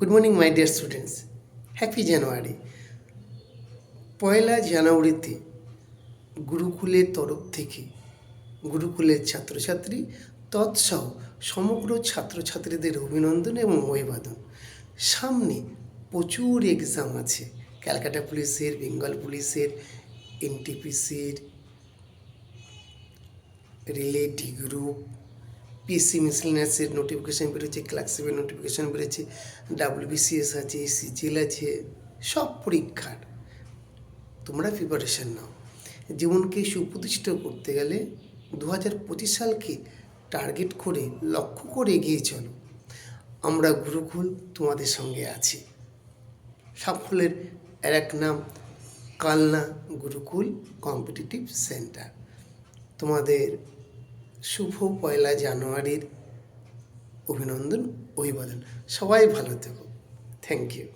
Good morning my dear students, happy January. পয়লা জানুয়ারিতে গুরুকুলের তরফ থেকে গুরুকুলের ছাত্রছাত্রী তৎসহ সমগ্র ছাত্রছাত্রীদের অভিনন্দন এবং অভিবাদন। সামনে প্রচুর এক্সাম আছে, ক্যালকাটা পুলিশের, বেঙ্গল পুলিশের, এনটিপিসির, রিলে, ডি গ্রুপ, পিসি মিসেলেনিয়াসের নোটিফিকেশান বেরোচ্ছে, ক্লার্কশিপের নোটিফিকেশান বেরোচ্ছে, ডাব্লিউবিসিএস আছে, সিজিএল আছে, সব পরীক্ষার তোমরা প্রিপারেশান নাও। জীবনকে সুপ্রতিষ্ঠিত করতে গেলে 2025 সালকে টার্গেট করে, লক্ষ্য করে এগিয়ে চলো। আমরা গুরুকুল তোমাদের সঙ্গে আছি। সাফল্যের আর এক নাম কালনা গুরুকুল কম্পিটিটিভ সেন্টার। তোমাদের শুভ পয়লা জানুয়ারির অভিনন্দন, অভিবাদন। সবাই ভালো থেকো। Thank you.